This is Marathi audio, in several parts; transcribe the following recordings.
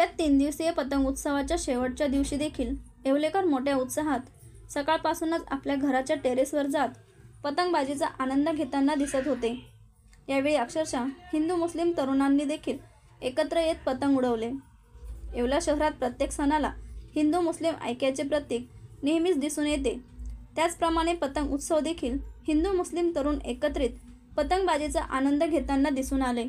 येवल्यात 3 दिवसीय पतंग उत्सवाच्या शेवटच्या दिवशी देखील येवलेकर मोठ्या उत्साहात सकाळपासूनच आपल्या घराच्या टेरेसवर जात पतंगबाजीचा आनंद घेताना दिसत होते। यावेळी अक्षरशः हिंदू मुस्लिम तरुणांनी देखील एकत्र येत पतंग उडवले। येवला शहरात प्रत्येक सणाला हिंदू मुस्लिम ऐक्याचे प्रतीक नेहमीच दिसून येते। त्याचप्रमाणे पतंग उत्सव देखील हिंदू मुस्लिम तरुण एकत्रित पतंगबाजीचा आनंद घेताना दिसून आले।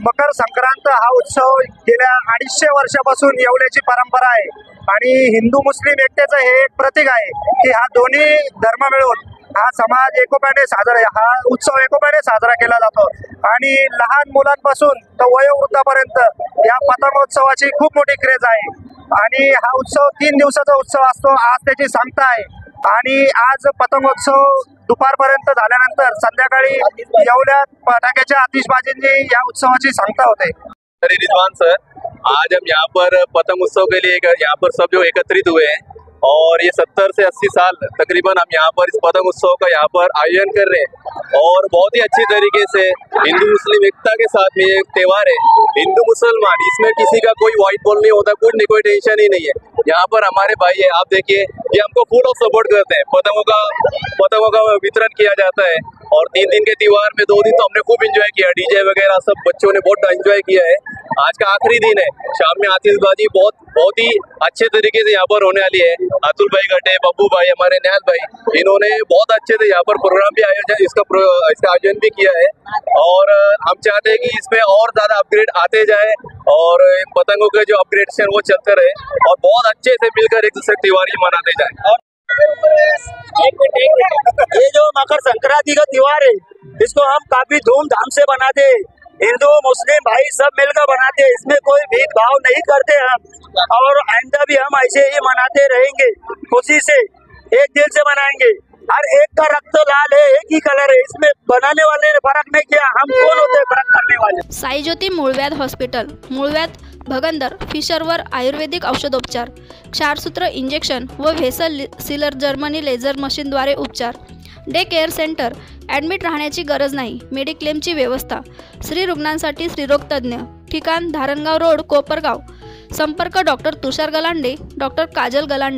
मकर संक्रांत हा उत्सव गेल्या 250 वर्षापासून येवल्याची परंपरा आहे आणि हिंदू मुस्लिम एकतेचं हे एक प्रतीक आहे की हा दोन्ही धर्म मिळून हा समाज एकोप्याने हा उत्सव एकोप्याने साजरा केला जातो आणि लहान मुलांपासून तर वयोवृद्धापर्यंत या पतंगोत्सवाची खूप मोठी क्रेज आहे आणि हा उत्सव 3 दिवसाचा उत्सव असतो। आज त्याची सांगता आहे आणि आज पतंगोत्सव दुपारपर्यंत झाल्यानंतर संध्याकाळी येवल्यात फटाक्याच्या आतिषबाजींची या उत्सवाची सांगता होते। रिजवान सर, आज हम यहाँ पर पतंग उत्सव के लिए यहाँ पर सब जो एकत्रित हुए हैं और ये 70 से 80 साल तकरीबन हम यहाँ पर इस पतंग उत्सव का यहाँ पर आयोजन कर रहे हैं और बहुत ही अच्छी तरीके से हिंदू मुस्लिम एकता के साथ में ये त्यौहार है। हिंदू मुसलमान इसमें किसी का कोई वाइट बॉल नहीं होता, कोई टेंशन ही नहीं है। यहाँ पर हमारे भाई है, आप देखिए ये हमको फुल ऑफ सपोर्ट करते हैं। पतंगों का वितरण किया जाता है और 3 दिन के त्योहार में 2 दिन तो हमने खूब एंजॉय किया, डीजे वगैरह सब बच्चों ने बहुत एंजॉय किया है। आज का आखिरी दिन है, शाम में आतिशबाजी बहुत ही अच्छे तरीके से यहाँ पर होने वाली है। अतुल भाई गटे, बब्बू भाई, हमारे निहाल भाई, इन्होंने बहुत अच्छे से यहाँ पर प्रोग्राम भी इसका आयोजन भी किया है और हम चाहते हैं कि इसमें और ज्यादा अपग्रेड आते जाए और पतंगों के जो अपग्रेडेशन वो चलते रहे और बहुत अच्छे से मिलकर एक दूसरे त्योहार मनाते जाए। ये जो मकर संक्रांति का त्योहार है इसको हम काफी धूमधाम से बनाते हैं। हिंदू मुस्लिम भाई सब मिलकर बनाते हैं, इसमें कोई भेदभाव नहीं करते हम और आइंदा भी हम ऐसे ही मनाते रहेंगे। खुशी से एक दिल से मनाएंगे। हर एक का रक्त लाल है, एक ही कलर है, इसमें बनाने वाले ने फर्क नहीं किया। हम कौन होते फर्क करने वाले। साई ज्योती मूळव्याध हॉस्पिटल, मूळव्याध, भगंदर, फिशरवर आयुर्वेदिक औषधोपचार, क्षारसूत्र इंजेक्शन व व्हेसल सीलर जर्मनी लेझर मशीनद्वारे उपचार, डे केअर सेंटर, ॲडमिट राहण्याची गरज नाही, मेडिक्लेमची व्यवस्था, स्त्री रुग्णांसाठी स्त्रीरोग तज्ज्ञ, ठिकाण धारणगाव रोड, कोपरगाव, संपर्क डॉक्टर तुषार गलांडे, डॉक्टर काजल गलांडे।